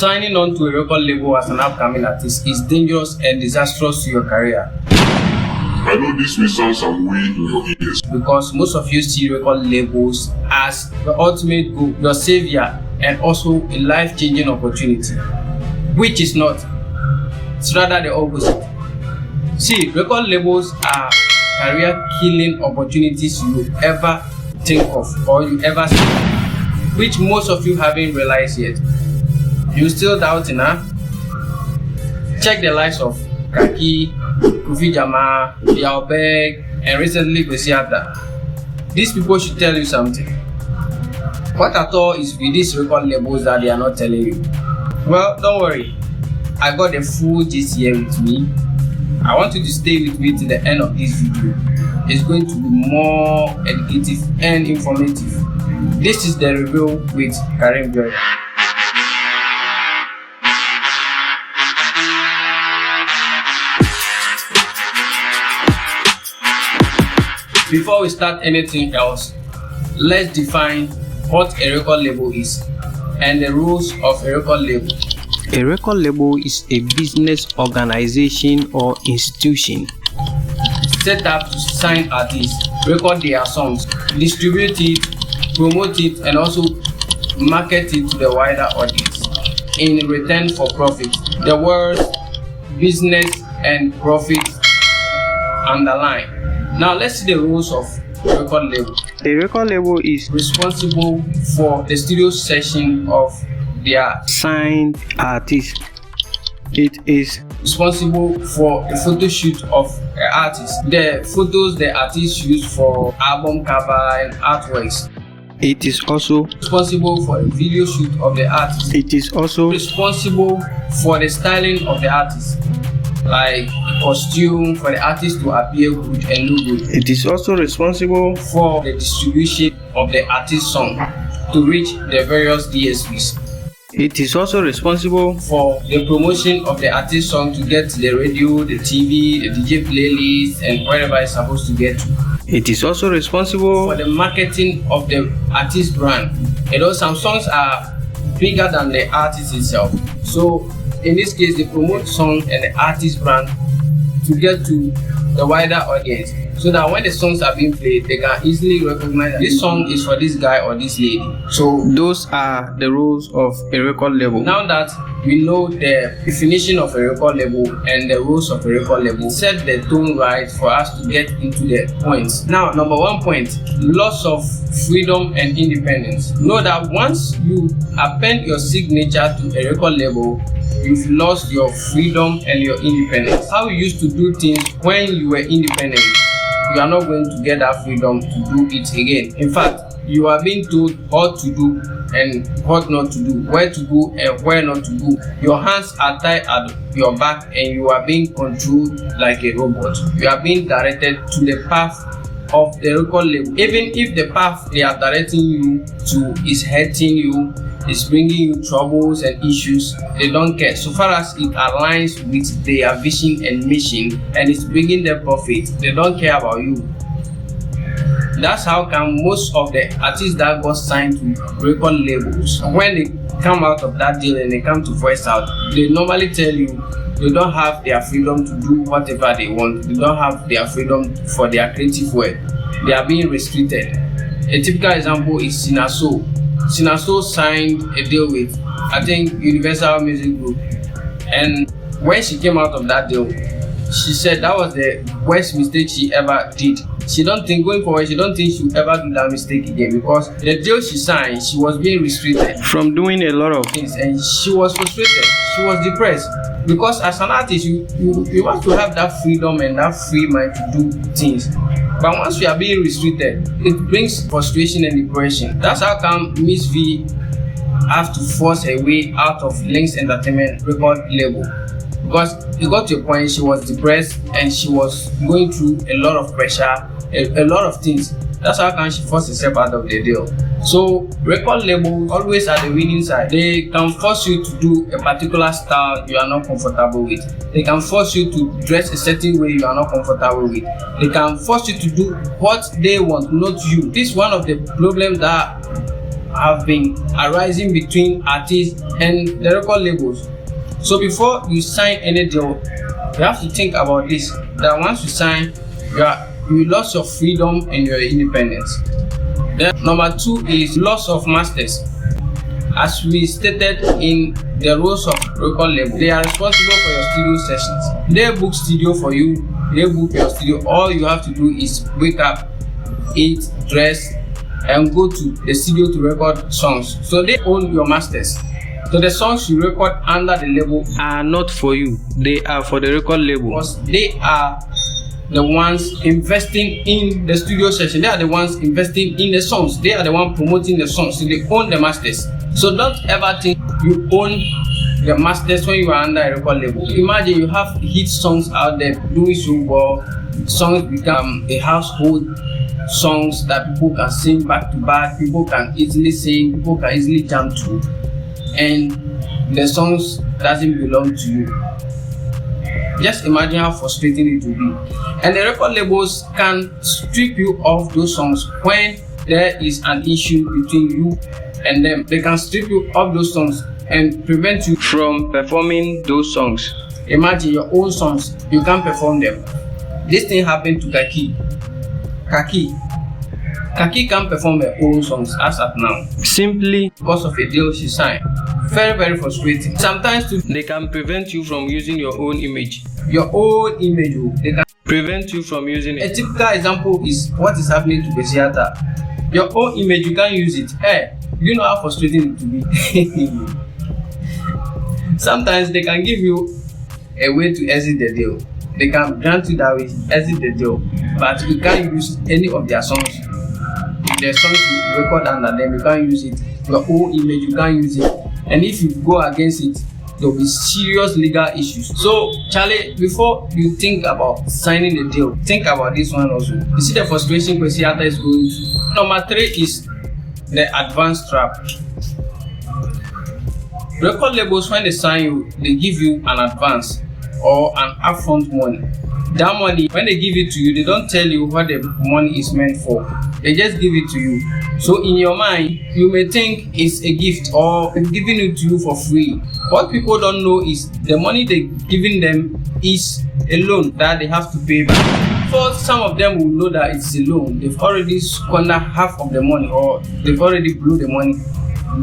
Signing on to a record label as an upcoming artist is dangerous and disastrous to your career. I know this may sound some way in your ears, because most of you see record labels as the ultimate goal, your savior, and also a life-changing opportunity, which is not. It's rather the opposite. See, record labels are career-killing opportunities you ever think of or you ever see, which most of you haven't realized yet. You still doubting, huh? Check the likes of Kaki, Kofi Jama, Yao Beg, and recently Besiata. These people should tell you something. What at all is with these record labels that they are not telling you? Well, don't worry. I got the full gist here with me. I want you to stay with me to the end of this video. It's going to be more educative and informative. This is the review with Karim Joy. Before we start anything else, let's define what a record label is and the rules of a record label. A record label is a business organization or institution set up to sign artists, record their songs, distribute it, promote it, and also market it to the wider audience in return for profit. The words business and profit underline. Now let's see the rules of record label. A record label is responsible for the studio session of their signed artist. It is responsible for the photo shoot of an artist, the photos the artist use for album cover and artworks. It is also responsible for the video shoot of the artist. It is also responsible for the styling of the artist, like costume for the artist to appear good and look good. It is also responsible for the distribution of the artist's song to reach the various DSPs. It is also responsible for the promotion of the artist's song to get to the radio, the TV, the DJ playlist, and wherever it's supposed to get to. It is also responsible for the marketing of the artist brand. You know, some songs are bigger than the artist itself. So in this case, they promote song and the artist brand to get to the wider audience, so that when the songs are being played, they can easily recognize that this song is for this guy or this lady. So those are the rules of a record label. Now that we know the definition of a record label and the rules of a record label, set the tone right for us to get into the points. Now, number 1 point, loss of freedom and independence. Know that once you append your signature to a record label, you've lost your freedom and your independence. How you used to do things when you were independent, you are not going to get that freedom to do it again. In fact, you are being told what to do and what not to do, where to go and where not to go. Your hands are tied at your back and you are being controlled like a robot. You are being directed to the path of the record label. Even if the path they are directing you to is hurting you, is bringing you troubles and issues, they don't care. So far as it aligns with their vision and mission and it's bringing them profit, they don't care about you. That's how come most of the artists that got signed to record labels, when they come out of that deal and they come to voice out, they normally tell you they don't have their freedom to do whatever they want. They don't have their freedom for their creative work. They are being restricted. A typical example is Sinaso. Sinaso signed a deal with, I think, Universal Music Group, and when she came out of that deal, she said that was the worst mistake she ever did. She don't think going forward, she don't think she'll ever do that mistake again, because the deal she signed, she was being restricted from doing a lot of things and she was frustrated, she was depressed, because as an artist you want to have that freedom and that free mind to do things. But once you are being restricted, it brings frustration and depression. That's how come Miss V have to force her way out of Lynx Entertainment record label, because it got to a point she was depressed and she was going through a lot of pressure, a lot of things. That's how come she forced herself out of the deal. So record labels always at the winning side. They can force you to do a particular style you are not comfortable with. They can force you to dress a certain way you are not comfortable with. They can force you to do what they want, not you. This is one of the problems that have been arising between artists and the record labels. So before you sign any deal, you have to think about this, that once you sign, you lost your freedom and your independence. Then number 2 is loss of masters. As we stated in the rules of record label, they are responsible for your studio sessions. They book studio for you, they book your studio. All you have to do is wake up, eat, dress, and go to the studio to record songs. So they own your masters. So the songs you record under the label Are not for you, they are for the record label. because they are the ones investing in the studio session. They are the ones investing in the songs. They are the ones promoting the songs. So they own the masters. So don't ever think you own the masters when you are under a record label. Imagine you have hit songs out there doing so well. Songs become a household songs that people can sing back to back. People can easily sing. People can easily jam to. And the songs doesn't belong to you. Just imagine how frustrating it will be. And the record labels can strip you of those songs when there is an issue between you and them. They can strip you of those songs and prevent you From performing those songs. Imagine your own songs, you can't perform them. This thing happened to Kaki. Kaki can't perform her own songs as at now Simply, because of a deal she signed. Very, very frustrating. Sometimes too, they can prevent you from using your own image. your own image, they can. Prevent you from using A it. typical example is what is happening to Besiata. Your own image, you can't use it. Hey, you know how frustrating it will be. Sometimes they can give you a way to exit the deal. They can grant you that way, exit the deal, but you can't use any of their songs. The songs you record under them, you can't use it. Your own image, you can't use it. And if you go against it, there will be serious legal issues. So, Charlie, before you think about signing the deal, think about this one also. You see the frustration Kwesiata is going through. Number 3 is the advance trap. Record labels, when they sign you, they give you an advance or an upfront money. That money, when they give it to you, they don't tell you what the money is meant for. They just give it to you. So in your mind, you may think it's a gift or giving it to you for free. What people don't know is the money they're giving them is a loan that they have to pay back. For some of them will know that it's a loan. They've already squandered half of the money or they've already blew the money.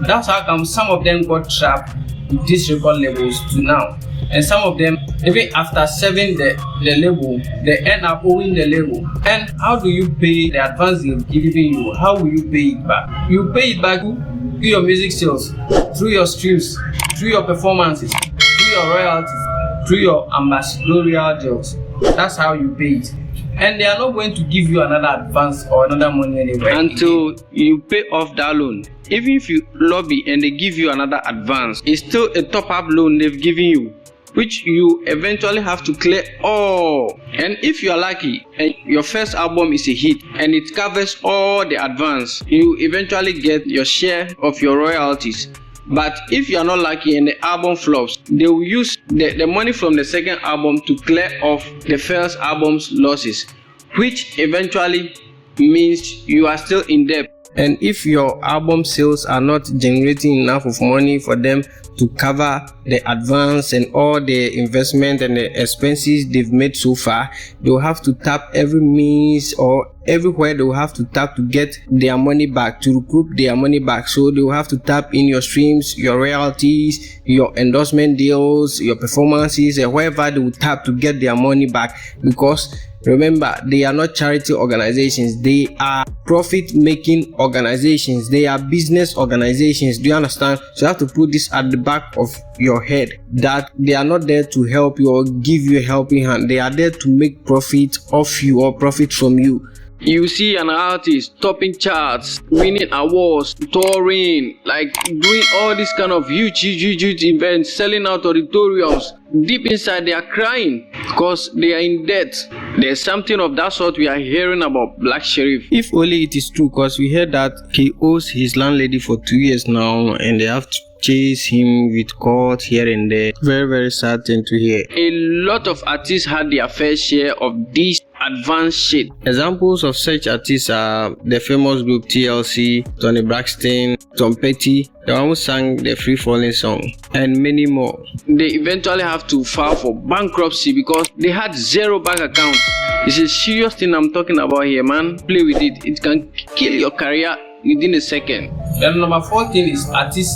That's how come some of them got trapped with these record labels to now. And some of them, even after serving the label, they end up owing the label. And how do you pay the advance they've given you? How will you pay it back? You pay it back through your music sales, through your streams, through your performances, through your royalties, through your ambassadorial deals. That's how you pay it. And they are not going to give you another advance or another money anywhere Until you pay off that loan. Even if you lobby and they give you another advance, it's still a top-up loan they've given you, which you eventually have to clear all. And if you are lucky and your first album is a hit and it covers all the advance, you eventually get your share of your royalties. But if you are not lucky and the album flops, they will use the money from the second album to clear off the first album's losses, which eventually means you are still in debt. And if your album sales are not generating enough of money for them to cover the advance and all the investment and the expenses they've made so far, they'll have to tap every means or everywhere they will have to tap to get their money back, to recoup their money back. So they will have to tap in your streams, your royalties, your endorsement deals, your performances, and wherever they will tap to get their money back. Because remember, they are not charity organizations, they are profit-making organizations, they are business organizations. Do you understand? So you have to put this at the back of your head, that they are not there to help you or give you a helping hand. They are there to make profit off you or profit from you. You see an artist topping charts, winning awards, touring, like doing all this kind of huge events, selling out auditoriums. Deep inside they are crying because they are in debt. There's something of that sort we are hearing about Black Sherif. If only it is true, because we heard that he owes his landlady for 2 years now and they have to chase him with court here and there. Very, very sad thing to hear. A lot of artists had their fair share of these advanced shit. Examples of such artists are the famous group TLC, Tony Braxton, Tom Petty, the one who sang the Free Falling song, and many more. They eventually have to file for bankruptcy because they had zero bank accounts. It's a serious thing I'm talking about here, man. Play with it. It can kill your career within a second. Then number 14 is artist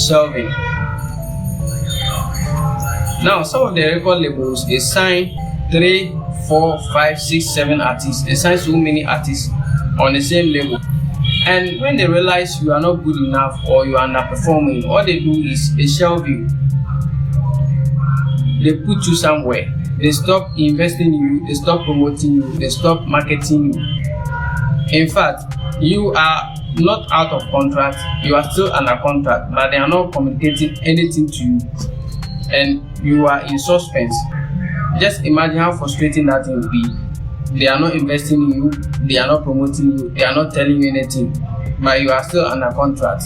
shelving. Now, some of the record labels, they sign 3, 4, 5, 6, 7 artists. They sign so many artists on the same label. And when they realize you are not good enough or you are underperforming, all they do is they shelve you. They put you somewhere. They stop investing in you, they stop promoting you, they stop marketing you. In fact, you are not out of contract, you are still under contract, but they are not communicating anything to you. And you are in suspense. Just imagine how frustrating that will be. They are not investing in you, they are not promoting you, they are not telling you anything, but you are still under contract.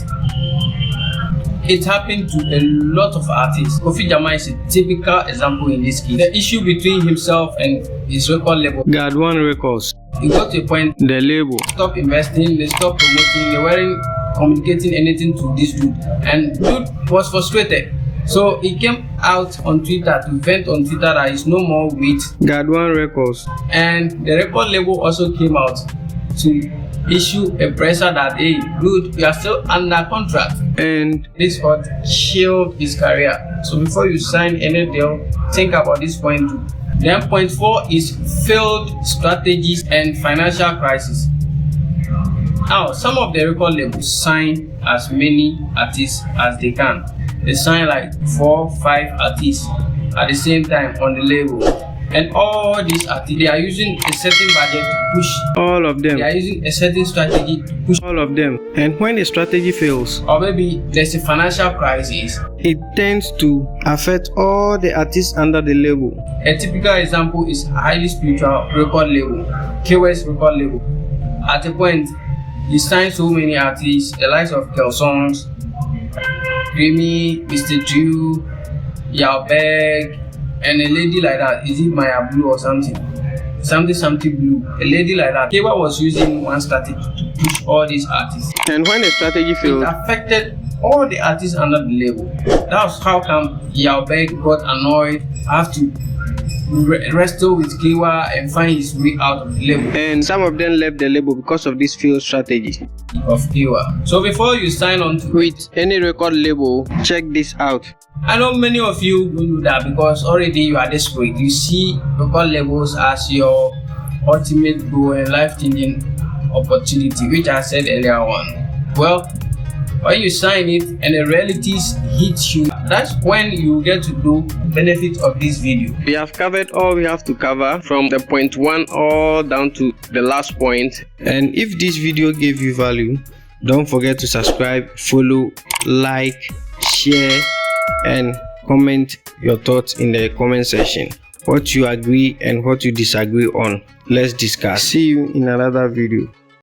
It happened to a lot of artists. Kofi Jama is a typical example in this case. The issue between himself and his record label, God One Records, it got to a point the label stopped investing, they stopped promoting, they weren't communicating anything to this dude, and dude was frustrated. So he came out on Twitter to vent on Twitter that he's no more with God One Records, and the record label also came out to issue a pressure that, hey, dude, you are still under contract. and This got killed his career. So before you sign any deal, think about this point too. Then point 4 is failed strategies and financial crisis. Now, some of the record labels sign as many artists as they can. They sign like 4, 5 artists at the same time on the label. And all these artists, they are using a certain budget to push. all of them, They are using a certain strategy to push. all of them. And when the strategy fails, Or maybe there's a financial crisis. it tends to affect all the artists under the label. A typical example is highly spiritual record label, KWS record label. At a point, he signed so many artists, the likes of Kelsongs, Grammy, Mr. Drew, Yao Berg, and a lady like that. Is it Maya Blue or something? Something Blue. A lady like that. Kewa was using one strategy to push all these artists. And when the strategy It failed, affected all the artists under the label. That's how come Yao Berg got annoyed, have to wrestle with Kewa and find his way out of the label and some of them left the label because of this failed strategy. of Kewa. So before you sign on to With any record label, check this out. I know many of you will do that because already you are desperate. You see record labels as your ultimate goal and life-changing opportunity, which I said earlier on. Well, when you sign it and the realities hit you, that's when you get to do benefit of this video. We have covered all we have to cover from the point 1 all down to the last point. And if this video gave you value, don't forget to subscribe, follow, like, share, and comment your thoughts in the comment section. What you agree and what you disagree on. Let's discuss. See you in another video.